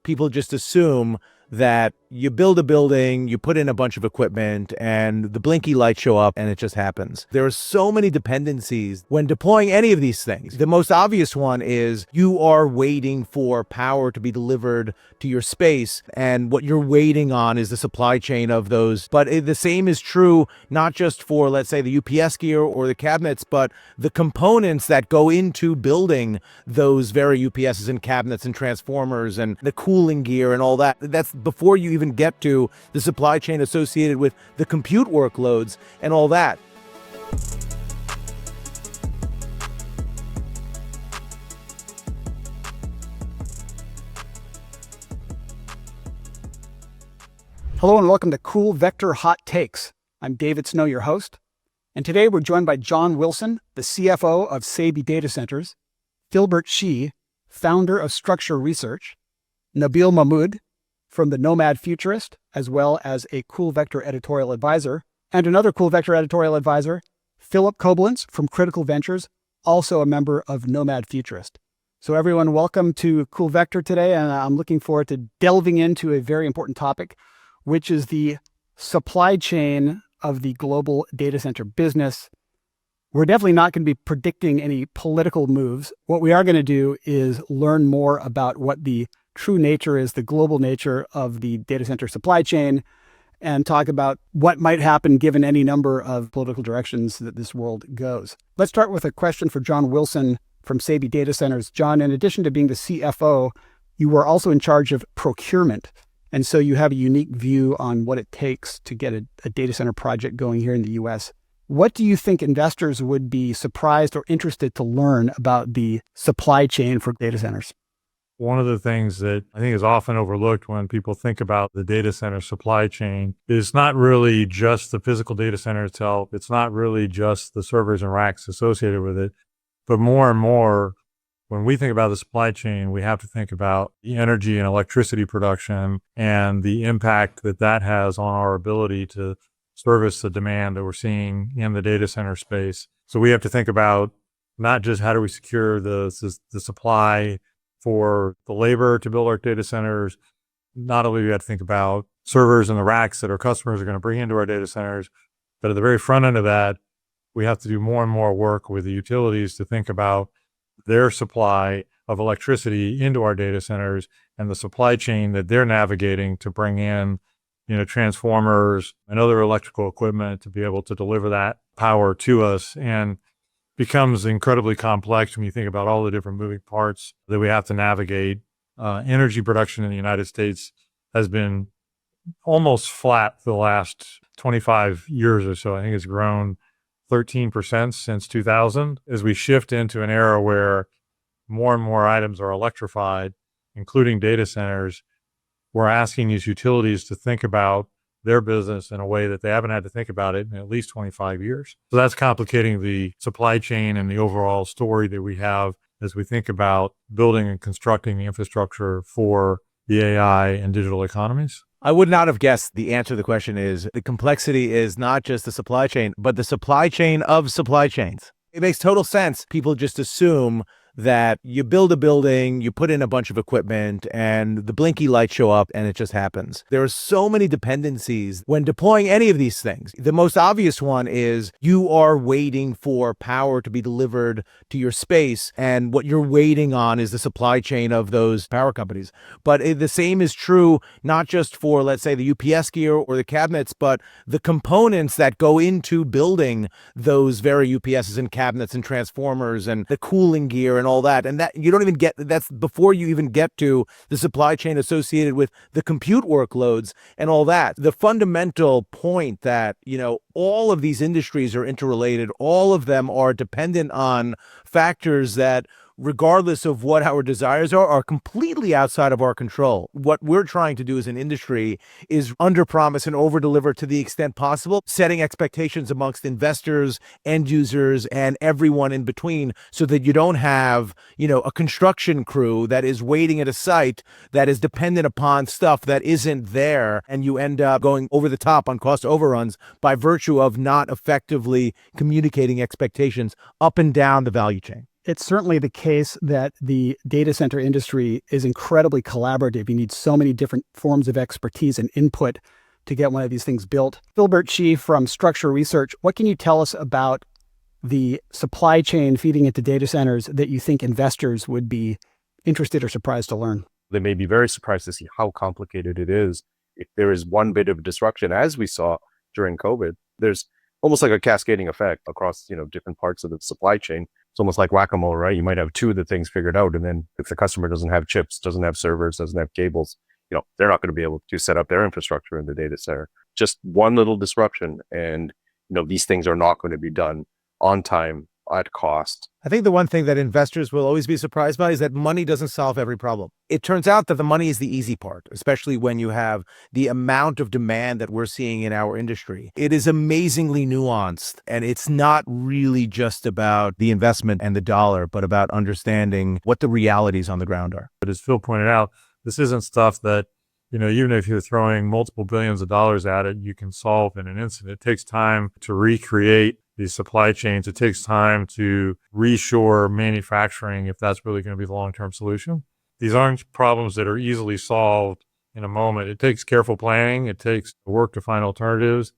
people just assume that you build a building, you put in a bunch of equipment, and the blinky lights show up, and it just happens. There are so many dependencies when deploying any of these things. The most obvious one is you are waiting for power to be delivered to your space, and what you're waiting on is the supply chain of those. But the same is true not just for, let's say, the UPS gear or the cabinets, but the components that go into building those very UPSs and cabinets and transformers and the cooling gear and all that. That's before you even get to the supply chain associated with the compute workloads and all that. Hello and welcome to Cool Vector Hot Takes. I'm David Snow, your host. And today we're joined by John Wilson, the CFO of Sabey Data Centers, Philbert Shih, founder of Structure Research, Nabeel Mahmood from the Nomad Futurist, as well as a Cool Vector editorial advisor, and another Cool Vector editorial advisor, Philip Koblence from Critical Ventures, also a member of Nomad Futurist. So everyone, welcome to Cool Vector today, and I'm looking forward to delving into a very important topic, which is the supply chain of the global data center business. We're definitely not going to be predicting any political moves. What we are going to do is learn more about what the true nature is, the global nature of the data center supply chain, and talk about what might happen given any number of political directions that this world goes. Let's start with a question for John Wilson from Sabey Data Centers. John, in addition to being the CFO, you were also in charge of procurement. And so you have a unique view on what it takes to get a data center project going here in the US. What do you think investors would be surprised or interested to learn about the supply chain for data centers? One of the things that I think is often overlooked when people think about the data center supply chain is not really just the physical data center itself. It's not really just the servers and racks associated with it. But more and more, when we think about the supply chain, we have to think about the energy and electricity production and the impact that that has on our ability to service the demand that we're seeing in the data center space. So we have to think about not just how do we secure the supply for the labor to build our data centers. Not only do we have to think about servers and the racks that our customers are going to bring into our data centers, but at the very front end of that, we have to do more and more work with the utilities to think about their supply of electricity into our data centers and the supply chain that they're navigating to bring in, transformers and other electrical equipment to be able to deliver that power to us. And becomes incredibly complex when you think about all the different moving parts that we have to navigate. Energy production in the United States has been almost flat for the last 25 years or so. I think it's grown 13% since 2000. As we shift into an era where more and more items are electrified, including data centers, we're asking these utilities to think about their business in a way that they haven't had to think about it in at least 25 years. So that's complicating the supply chain and the overall story that we have as we think about building and constructing the infrastructure for the AI and digital economies. I would not have guessed the answer to the question is the complexity is not just the supply chain, but the supply chain of supply chains. It makes total sense. People just assume that you build a building, you put in a bunch of equipment, and the blinky lights show up, and it just happens. There are so many dependencies when deploying any of these things. The most obvious one is you are waiting for power to be delivered to your space, and what you're waiting on is the supply chain of those power companies. But the same is true not just for, let's say, the UPS gear or the cabinets, but the components that go into building those very UPSs and cabinets and transformers and the cooling gear and all that. And that you don't even get, that's before you even get to the supply chain associated with the compute workloads and all that. The fundamental point that, all of these industries are interrelated, all of them are dependent on factors that, regardless of what our desires are completely outside of our control. What we're trying to do as an industry is under-promise and over-deliver to the extent possible, setting expectations amongst investors, end users, and everyone in between so that you don't have, a construction crew that is waiting at a site that is dependent upon stuff that isn't there, and you end up going over the top on cost overruns by virtue of not effectively communicating expectations up and down the value chain. It's certainly the case that the data center industry is incredibly collaborative. You need so many different forms of expertise and input to get one of these things built. Philbert Shih from Structure Research, what can you tell us about the supply chain feeding into data centers that you think investors would be interested or surprised to learn? They may be very surprised to see how complicated it is. If there is one bit of disruption, as we saw during COVID, there's almost like a cascading effect across, different parts of the supply chain. It's almost like whack-a-mole, right? You might have two of the things figured out, and then if the customer doesn't have chips, doesn't have servers, doesn't have cables, they're not going to be able to set up their infrastructure in the data center. Just one little disruption, and these things are not going to be done on time, at cost. I think the one thing that investors will always be surprised by is that money doesn't solve every problem. It turns out that the money is the easy part, especially when you have the amount of demand that we're seeing in our industry. It is amazingly nuanced, and it's not really just about the investment and the dollar, but about understanding what the realities on the ground are. But as Phil pointed out, this isn't stuff that, even if you're throwing multiple billions of dollars at it, you can solve in an instant. It takes time to recreate these supply chains. It takes time to reshore manufacturing if that's really going to be the long-term solution. These aren't problems that are easily solved in a moment. It takes careful planning. It takes work to find alternatives,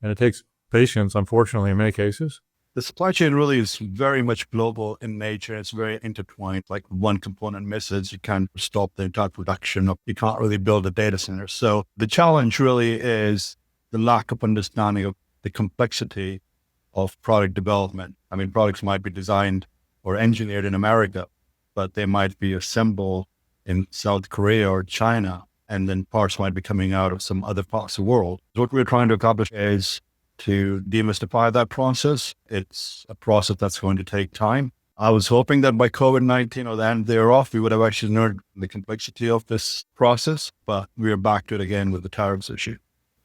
and it takes patience, unfortunately, in many cases. The supply chain really is very much global in nature. It's very intertwined. Like one component misses, you can't stop the entire production. You can't really build a data center. So the challenge really is the lack of understanding of the complexity of product development. I mean, products might be designed or engineered in America, but they might be assembled in South Korea or China, and then parts might be coming out of some other parts of the world. What we're trying to accomplish is to demystify that process. It's a process that's going to take time. I was hoping that by COVID-19 or the end thereof, we would have actually learned the complexity of this process, but we are back to it again with the tariffs issue.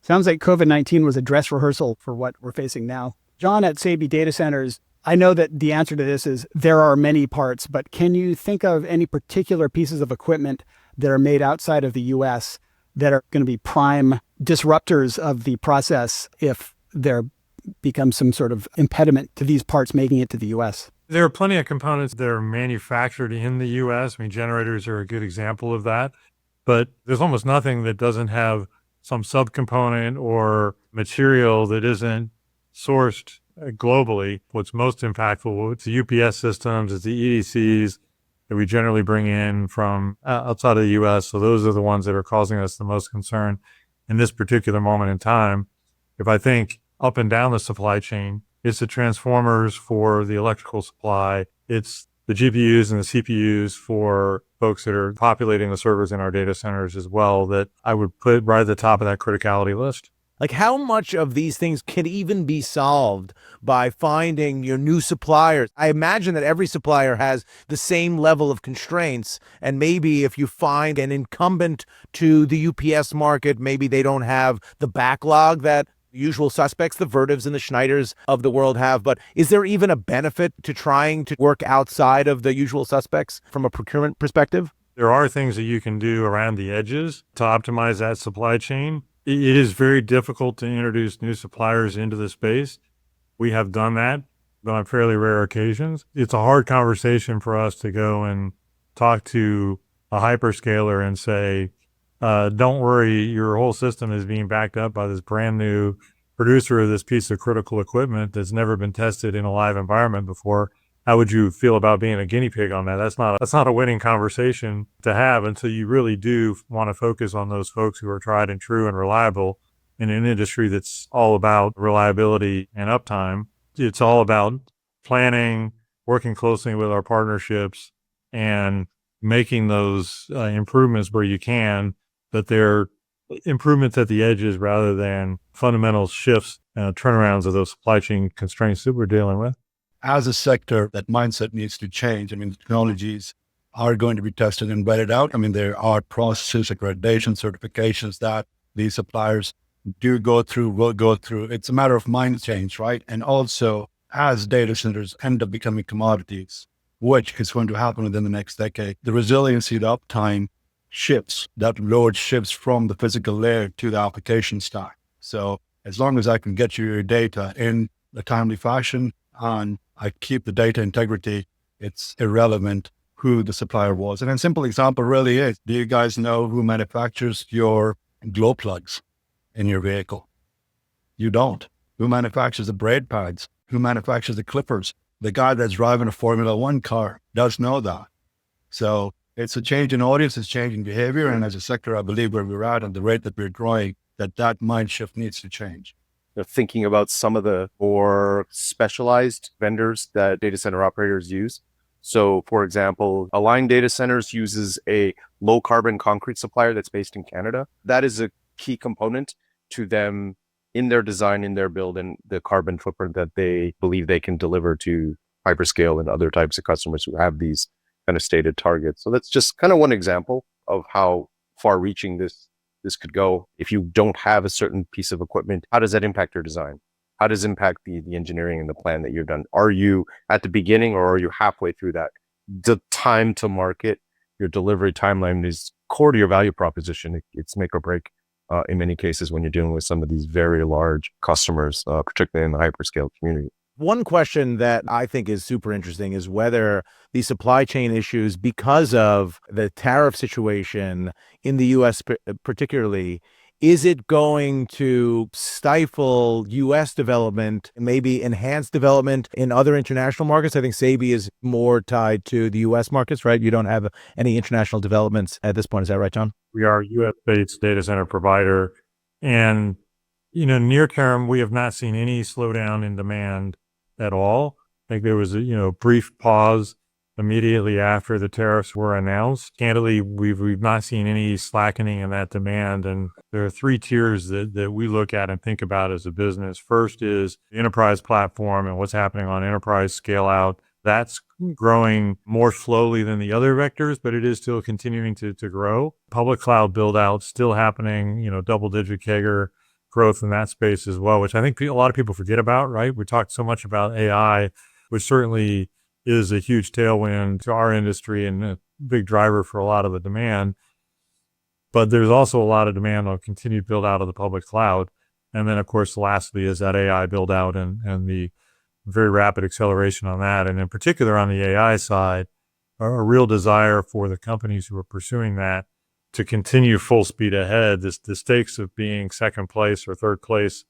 Sounds like COVID-19 was a dress rehearsal for what we're facing now. John, at Sabey Data Centers, I know that the answer to this is there are many parts, but can you think of any particular pieces of equipment that are made outside of the U.S. that are going to be prime disruptors of the process if there becomes some sort of impediment to these parts making it to the U.S.? There are plenty of components that are manufactured in the U.S. I mean, generators are a good example of that, but there's almost nothing that doesn't have some subcomponent or material that isn't sourced globally. What's most impactful, it's the UPS systems, it's the EDCs that we generally bring in from outside of the U.S. So those are the ones that are causing us the most concern in this particular moment in time. If I think up and down the supply chain, it's the transformers for the electrical supply. It's the GPUs and the CPUs for folks that are populating the servers in our data centers as well that I would put right at the top of that criticality list. Like, how much of these things can even be solved by finding your new suppliers? I imagine that every supplier has the same level of constraints. And maybe if you find an incumbent to the UPS market, maybe they don't have the backlog that usual suspects, the Vertivs and the Schneiders of the world have. But is there even a benefit to trying to work outside of the usual suspects from a procurement perspective? There are things that you can do around the edges to optimize that supply chain. It is very difficult to introduce new suppliers into the space. We have done that, but on fairly rare occasions. It's a hard conversation for us to go and talk to a hyperscaler and say, don't worry, your whole system is being backed up by this brand new producer of this piece of critical equipment that's never been tested in a live environment before. How would you feel about being a guinea pig on that? That's not a winning conversation to have until you really do want to focus on those folks who are tried and true and reliable in an industry that's all about reliability and uptime. It's all about planning, working closely with our partnerships, and making those improvements where you can, but they're improvements at the edges rather than fundamental shifts and turnarounds of those supply chain constraints that we're dealing with. As a sector, that mindset needs to change. I mean, the technologies are going to be tested and vetted out. I mean, there are processes, accreditation, certifications that these suppliers will go through. It's a matter of mind change, right? And also, as data centers end up becoming commodities, which is going to happen within the next decade, the resiliency, the uptime shifts, that load shifts from the physical layer to the application stack. So as long as I can get you your data in a timely fashion and I keep the data integrity It's irrelevant who the supplier was. And a simple example really is, do you guys know who manufactures your glow plugs in your vehicle? You don't. Who manufactures the brake pads? Who manufactures the clippers? The guy that's driving a Formula One car does know that. So it's a change in audience, it's changing behavior. And as a sector, I believe where we're at and the rate that we're growing, that mind shift needs to change. Thinking about some of the more specialized vendors that data center operators use. So, for example, Align Data Centers uses a low carbon concrete supplier that's based in Canada. That is a key component to them in their design, in their build, and the carbon footprint that they believe they can deliver to hyperscale and other types of customers who have these kind of stated targets. So that's just kind of one example of how far reaching this could go. If you don't have a certain piece of equipment, how does that impact your design? How does it impact the engineering and the plan that you've done? Are you at the beginning or are you halfway through that? The time to market, your delivery timeline is core to your value proposition. It's make or break in many cases when you're dealing with some of these very large customers, particularly in the hyperscale community. One question that I think is super interesting is whether the supply chain issues, because of the tariff situation in the U.S. particularly, is it going to stifle U.S. development, maybe enhance development in other international markets? I think Sabey is more tied to the U.S. markets, right? You don't have any international developments at this point. Is that right, John? We are a U.S.-based data center provider. And, near term, we have not seen any slowdown in demand at all. I think there was a brief pause immediately after the tariffs were announced. Candidly, we've not seen any slackening in that demand. And there are three tiers that we look at and think about as a business. First is the enterprise platform and what's happening on enterprise scale out. That's growing more slowly than the other vectors, but it is still continuing to grow. Public cloud build out still happening, double-digit CAGR growth in that space as well, which I think a lot of people forget about, right? We talked so much about AI, which certainly is a huge tailwind to our industry and a big driver for a lot of the demand. But there's also a lot of demand on continued build out of the public cloud. And then, of course, lastly is that AI build out and the very rapid acceleration on that. And in particular on the AI side, a real desire for the companies who are pursuing that to continue full speed ahead. The stakes of being second place or third place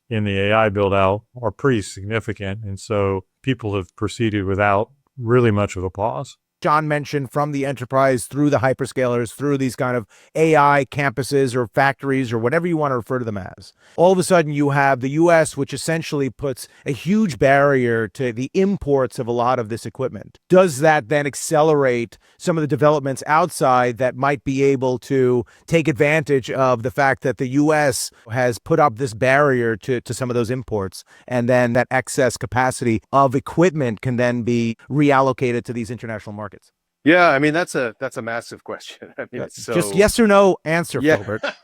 in the AI build out are pretty significant. And so people have proceeded without really much of a pause. John mentioned from the enterprise through the hyperscalers, through these kind of AI campuses or factories or whatever you want to refer to them as. All of a sudden you have the US, which essentially puts a huge barrier to the imports of a lot of this equipment. Does that then accelerate some of the developments outside that might be able to take advantage of the fact that the US has put up this barrier to some of those imports, and then that excess capacity of equipment can then be reallocated to these international markets? Yeah, I mean, that's a massive question. I mean, it's just yes or no answer, yeah. Philbert.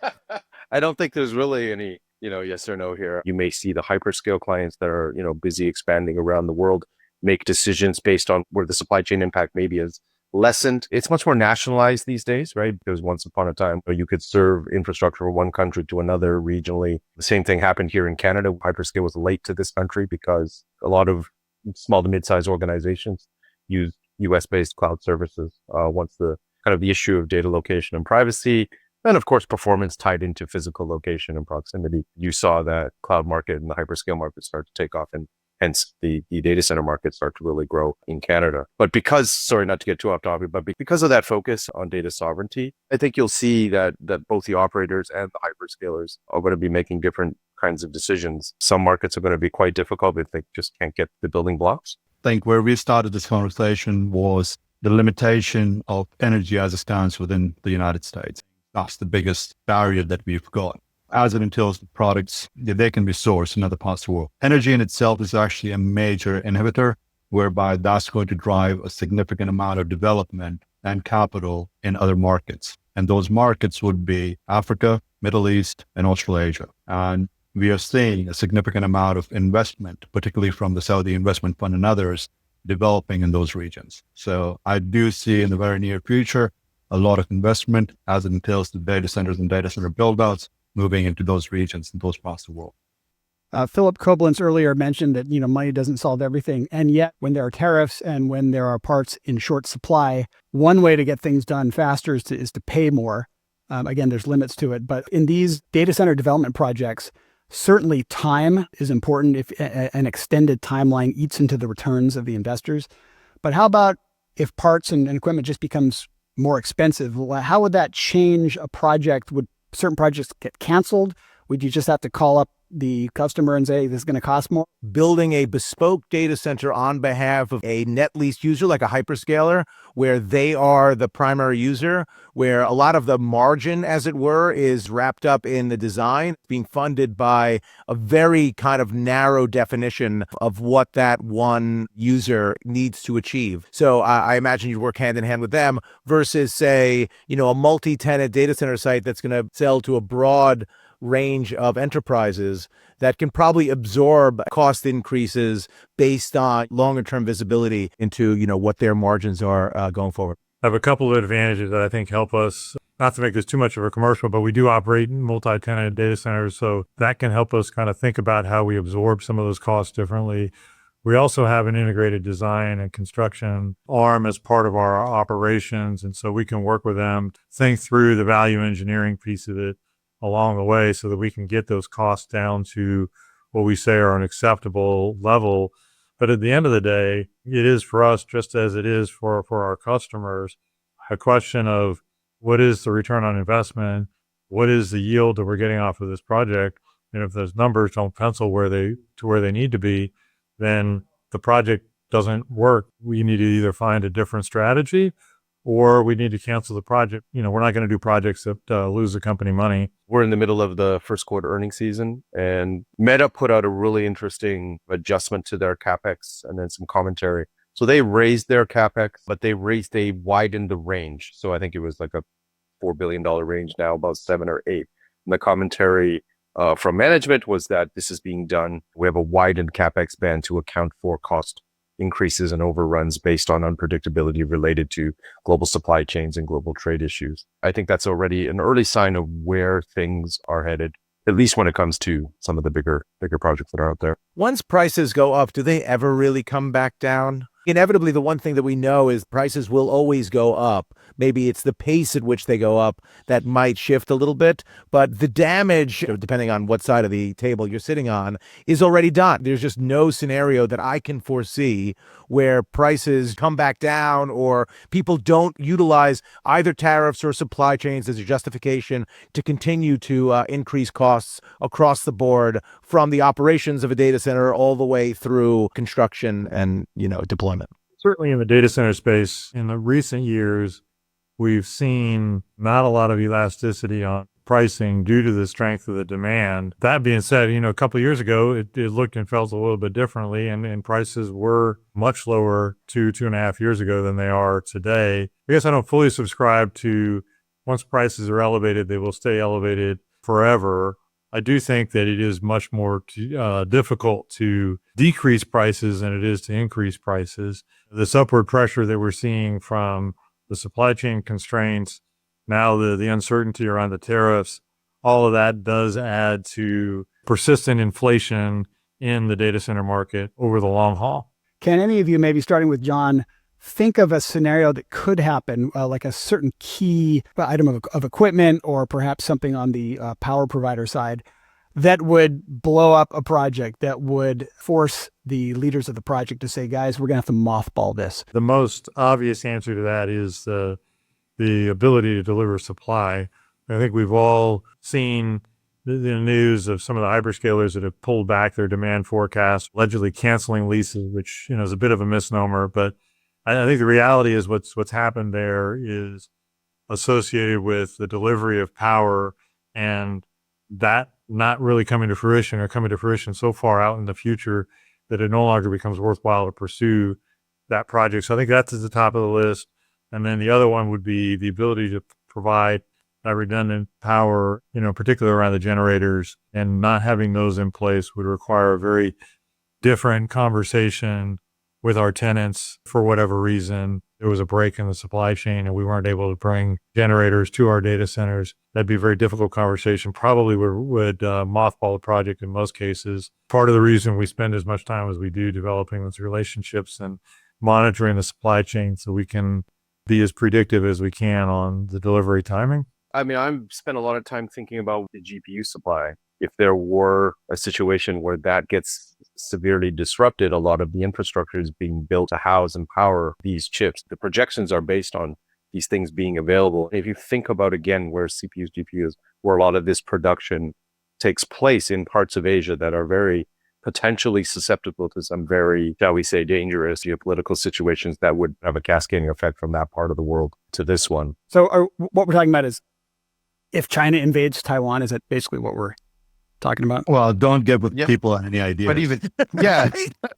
I don't think there's really any, yes or no here. You may see the hyperscale clients that are, busy expanding around the world make decisions based on where the supply chain impact maybe is lessened. It's much more nationalized these days, right? Because once upon a time, you could serve infrastructure from one country to another regionally. The same thing happened here in Canada. Hyperscale was late to this country because a lot of small to mid-sized organizations use US-based cloud services. Once the kind of the issue of data location and privacy, and of course, performance tied into physical location and proximity, you saw that cloud market and the hyperscale market start to take off, and hence the data center market start to really grow in Canada. But sorry, not to get too off topic, but because of that focus on data sovereignty, I think you'll see that both the operators and the hyperscalers are going to be making different kinds of decisions. Some markets are going to be quite difficult if they just can't get the building blocks. I think where we started this conversation was the limitation of energy as it stands within the United States. That's the biggest barrier that we've got. As it entails the products, they can be sourced in other parts of the world. Energy in itself is actually a major inhibitor, whereby that's going to drive a significant amount of development and capital in other markets. And those markets would be Africa, Middle East, and Australasia. And we are seeing a significant amount of investment, particularly from the Saudi Investment Fund and others, developing in those regions. So I do see in the very near future a lot of investment as it entails the data centers and data center build-outs moving into those regions and those parts of the world. Philip Koblence earlier mentioned that, money doesn't solve everything. And yet when there are tariffs and when there are parts in short supply, one way to get things done faster is to pay more. Again, there's limits to it. But in these data center development projects, certainly time is important if an extended timeline eats into the returns of the investors. But how about if parts and equipment just becomes more expensive? How would that change a project? Would certain projects get canceled? Would you just have to call up the customer and say, this is going to cost more? Building a bespoke data center on behalf of a net lease user, like a hyperscaler, where they are the primary user, where a lot of the margin, as it were, is wrapped up in the design, being funded by a very kind of narrow definition of what that one user needs to achieve. So I imagine you'd work hand in hand with them versus, say, a multi-tenant data center site that's going to sell to a broad range of enterprises that can probably absorb cost increases based on longer term visibility into, what their margins are going forward. I have a couple of advantages that I think help us, not to make this too much of a commercial, but we do operate multi-tenant data centers. So that can help us kind of think about how we absorb some of those costs differently. We also have an integrated design and construction arm as part of our operations. And so we can work with them, think through the value engineering piece of it along the way so that we can get those costs down to what we say are an acceptable level. But at the end of the day, it is for us, just as it is for our customers, a question of what is the return on investment? What is the yield that we're getting off of this project? And if those numbers don't pencil where they need to be, then the project doesn't work. We need to either find a different strategy or we need to cancel the project. We're not going to do projects that lose the company money. We're in the middle of the first quarter earnings season, and Meta put out a really interesting adjustment to their CapEx and then some commentary. So they raised their CapEx, but they widened the range. So I think it was like a $4 billion range now, about 7 or 8. And the commentary from management was that this is being done. We have a widened CapEx band to account for cost increases and overruns based on unpredictability related to global supply chains and global trade issues. I think that's already an early sign of where things are headed, at least when it comes to some of the bigger projects that are out there. Once prices go up, do they ever really come back down? Inevitably, the one thing that we know is prices will always go up. Maybe it's the pace at which they go up that might shift a little bit, but the damage, depending on what side of the table you're sitting on, is already done. There's just no scenario that I can foresee where prices come back down or people don't utilize either tariffs or supply chains as a justification to continue to increase costs across the board from the operations of a data center all the way through construction and, deployment. Certainly in the data center space, in the recent years, we've seen not a lot of elasticity on pricing due to the strength of the demand. That being said, a couple of years ago, it looked and felt a little bit differently, and prices were much lower 2.5 years ago than they are today. I guess I don't fully subscribe to once prices are elevated, they will stay elevated forever. I do think that it is much more difficult to decrease prices than it is to increase prices. This upward pressure that we're seeing from the supply chain constraints, now the uncertainty around the tariffs, all of that does add to persistent inflation in the data center market over the long haul. Can any of you, maybe starting with John, think of a scenario that could happen, like a certain key item of equipment or perhaps something on the power provider side that would blow up a project, that would force the leaders of the project to say, guys, we're going to have to mothball this? The most obvious answer to that is the ability to deliver supply. I think we've all seen the news of some of the hyperscalers that have pulled back their demand forecast, allegedly canceling leases, which is a bit of a misnomer. But I think the reality is what's happened there is associated with the delivery of power and that not really coming to fruition or coming to fruition so far out in the future that it no longer becomes worthwhile to pursue that project. So I think that's at the top of the list. And then the other one would be the ability to provide that redundant power, particularly around the generators, and not having those in place would require a very different conversation with our tenants for whatever reason. there was a break in the supply chain and we weren't able to bring generators to our data centers, that'd be a very difficult conversation. Probably would mothball the project in most cases. Part of the reason we spend as much time as we do developing those relationships and monitoring the supply chain so we can be as predictive as we can on the delivery timing. I mean, I've spent a lot of time thinking about the GPU supply. If there were a situation where that gets severely disrupted, a lot of the infrastructure is being built to house and power these chips. The projections are based on these things being available. If you think about, again, where CPUs, GPUs, where a lot of this production takes place in parts of Asia that are very potentially susceptible to some very, shall we say, dangerous geopolitical situations that would have a cascading effect from that part of the world to this one. So what we're talking about is if China invades Taiwan, is that basically what we're talking about? Well, don't get with people on any idea. But even, yeah,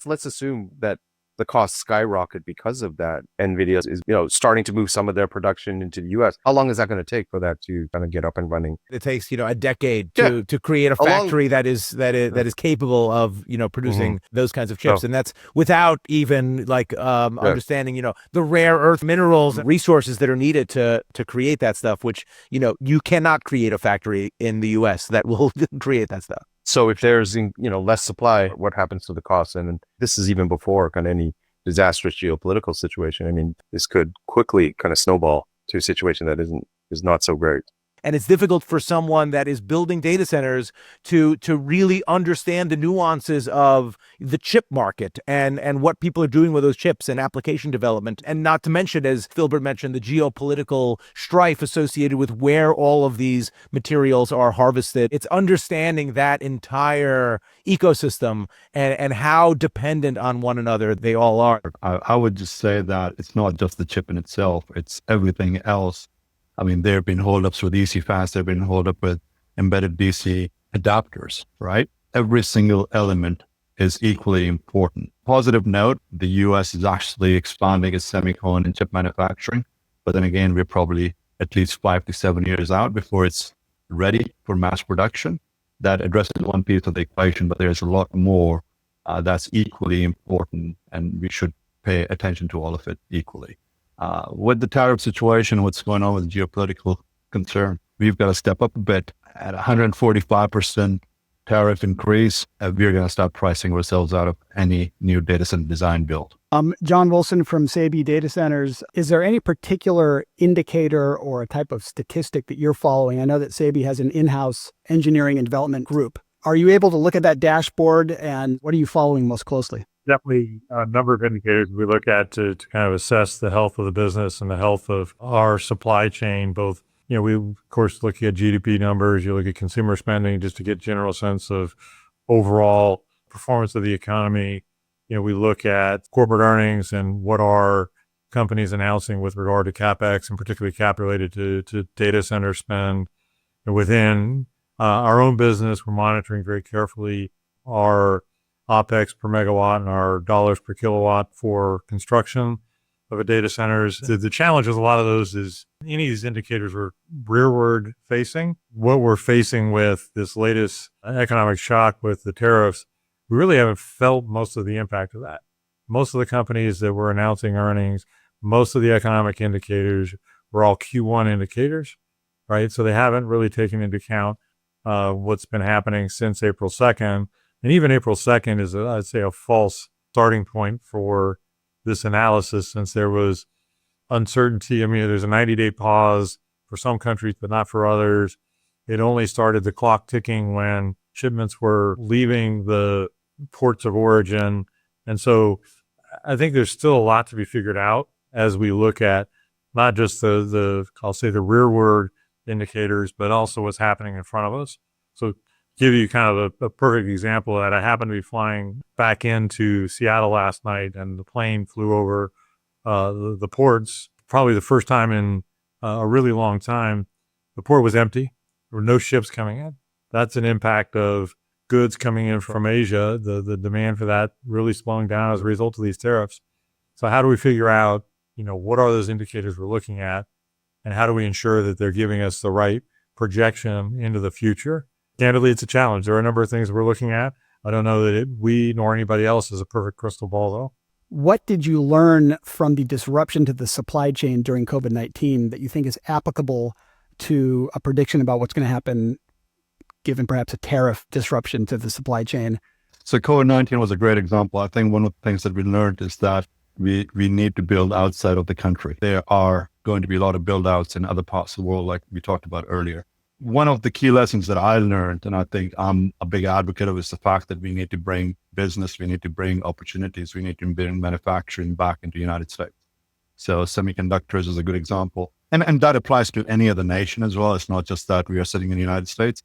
let's assume that the costs skyrocket because of that. NVIDIA is, starting to move some of their production into the US. How long is that going to take for that to kind of get up and running? It takes, a decade to create a factory that is capable of, producing those kinds of chips. And that's without even understanding, the rare earth minerals and resources that are needed to create that stuff, which, you cannot create a factory in the US that will create that stuff. So if there's, less supply, what happens to the cost? And this is even before kind of any disastrous geopolitical situation. I mean, this could quickly kind of snowball to a situation that is not so great. And it's difficult for someone that is building data centers to really understand the nuances of the chip market and what people are doing with those chips and application development. And not to mention, as Philbert mentioned, the geopolitical strife associated with where all of these materials are harvested. It's understanding that entire ecosystem and how dependent on one another they all are. I would just say that it's not just the chip in itself, it's everything else. I mean, there have been holdups with ECFast, there have been holdups with embedded DC adapters, right? Every single element is equally important. Positive note, the US is actually expanding its semicon and chip manufacturing. But then again, we're probably at least 5 to 7 years out before it's ready for mass production. That addresses one piece of the equation, but there's a lot more that's equally important, and we should pay attention to all of it equally. With the tariff situation, what's going on with geopolitical concern, we've got to step up a bit. At 145% tariff increase, we're going to start pricing ourselves out of any new data center design build. John Wilson from Sabey Data Centers, is there any particular indicator or a type of statistic that you're following? I know that Sabey has an in-house engineering and development group. Are you able to look at that dashboard, and what are you following most closely? Definitely a number of indicators we look at to kind of assess the health of the business and the health of our supply chain. Both, we of course look at GDP numbers, you look at consumer spending just to get general sense of overall performance of the economy. We look at corporate earnings and what are companies announcing with regard to CapEx, and particularly cap related to data center spend. And within our own business, we're monitoring very carefully our OpEx per megawatt and our dollars per kilowatt for construction of a data centers. The challenge with a lot of those is any of these indicators are rearward facing. What we're facing with this latest economic shock with the tariffs, we really haven't felt most of the impact of that. Most of the companies that were announcing earnings, most of the economic indicators were all Q1 indicators, right? So they haven't really taken into account what's been happening since April 2nd. And even April 2nd is, I'd say, a false starting point for this analysis, since there was uncertainty. I mean, there's a 90-day pause for some countries, but not for others. It only started the clock ticking when shipments were leaving the ports of origin. And so I think there's still a lot to be figured out as we look at not just I'll say the rearward indicators, but also what's happening in front of us. So give you kind of a perfect example of that. I happened to be flying back into Seattle last night, and the plane flew over the ports, probably the first time in a really long time. The port was empty. There were no ships coming in. That's an impact of goods coming in from Asia, the demand for that really slowing down as a result of these tariffs. So how do we figure out, what are those indicators we're looking at, and how do we ensure that they're giving us the right projection into the future? Candidly, it's a challenge. There are a number of things we're looking at. I don't know that we nor anybody else has a perfect crystal ball, though. What did you learn from the disruption to the supply chain during COVID-19 that you think is applicable to a prediction about what's going to happen given perhaps a tariff disruption to the supply chain? So COVID-19 was a great example. I think one of the things that we learned is that we need to build outside of the country. There are going to be a lot of build outs in other parts of the world, like we talked about earlier. One of the key lessons that I learned, and I think I'm a big advocate of, is the fact that we need to bring business, we need to bring opportunities, we need to bring manufacturing back into the United States. So semiconductors is a good example. And that applies to any other nation as well. It's not just that we are sitting in the United States.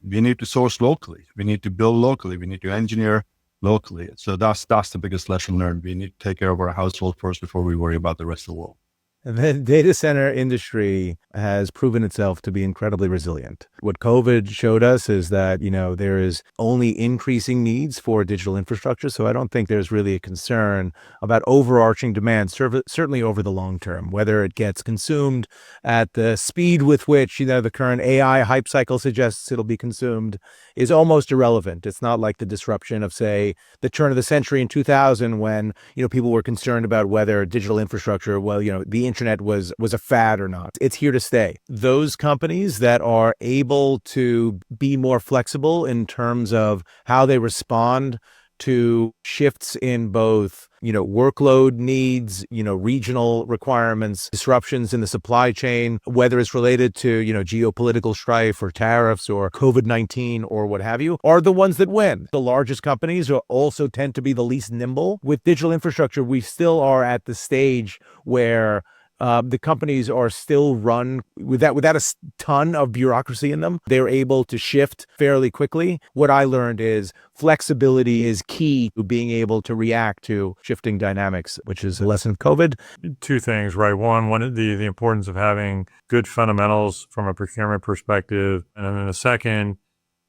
We need to source locally. We need to build locally. We need to engineer locally. So that's the biggest lesson learned. We need to take care of our household first before we worry about the rest of the world. And the data center industry has proven itself to be incredibly resilient. What COVID showed us is that, there is only increasing needs for digital infrastructure. So I don't think there's really a concern about overarching demand, certainly over the long term. Whether it gets consumed at the speed with which, the current AI hype cycle suggests it'll be consumed is almost irrelevant. It's not like the disruption of, say, the turn of the century in 2000 when, people were concerned about whether digital infrastructure, the internet was a fad or not. It's here to stay. Those companies that are able to be more flexible in terms of how they respond to shifts in both, workload needs, regional requirements, disruptions in the supply chain, whether it's related to, geopolitical strife or tariffs or COVID-19 or what have you, are the ones that win. The largest companies also tend to be the least nimble. With digital infrastructure, we still are at the stage where the companies are still run without a ton of bureaucracy in them. They're able to shift fairly quickly. What I learned is flexibility is key to being able to react to shifting dynamics, which is a lesson of COVID. Two things, right? One of the importance of having good fundamentals from a procurement perspective. And then the second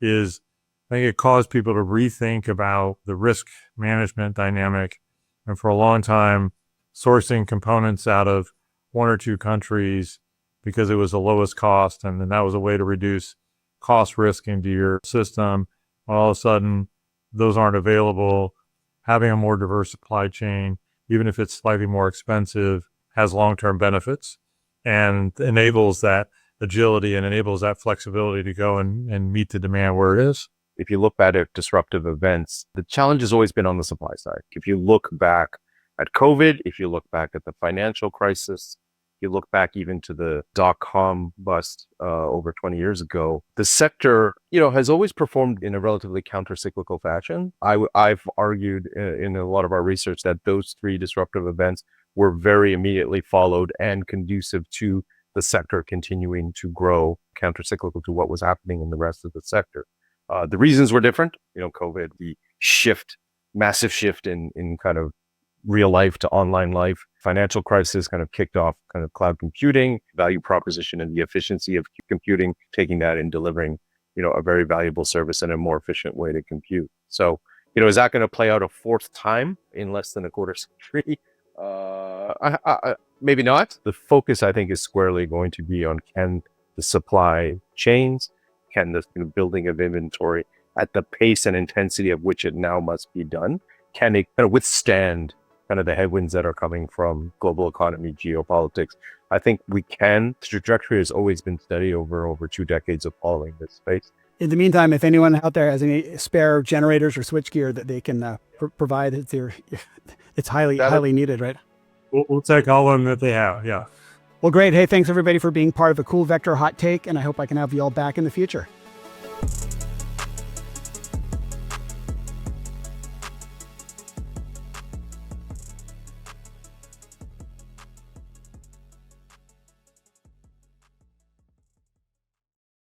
is, I think it caused people to rethink about the risk management dynamic. And for a long time, sourcing components out of one or two countries because it was the lowest cost, and then that was a way to reduce cost risk into your system. All of a sudden, those aren't available. Having a more diverse supply chain, even if it's slightly more expensive, has long-term benefits and enables that agility and enables that flexibility to go and meet the demand where it is. If you look back at disruptive events, the challenge has always been on the supply side. If you look back at COVID, if you look back at the financial crisis, you look back even to the dot-com bust over 20 years ago, the sector, has always performed in a relatively counter-cyclical fashion. I've argued in a lot of our research that those three disruptive events were very immediately followed and conducive to the sector continuing to grow, counter-cyclical to what was happening in the rest of the sector. The reasons were different. COVID, the massive shift in kind of real life to online life, financial crisis kind of kicked off kind of cloud computing, value proposition and the efficiency of computing, taking that and delivering, a very valuable service and a more efficient way to compute. So, is that going to play out a fourth time in less than a quarter century? Maybe not. The focus, I think, is squarely going to be on can the supply chains, can the building of inventory at the pace and intensity of which it now must be done, can it kind of withstand kind of the headwinds that are coming from global economy, geopolitics. I think we can. The trajectory has always been steady over 2 decades of following this space. In the meantime, if anyone out there has any spare generators or switchgear that they can provide, it's highly needed, right? We'll take all of them that they have, yeah. Well, great. Hey, thanks everybody for being part of a Cool Vector Hot Take, and I hope I can have you all back in the future.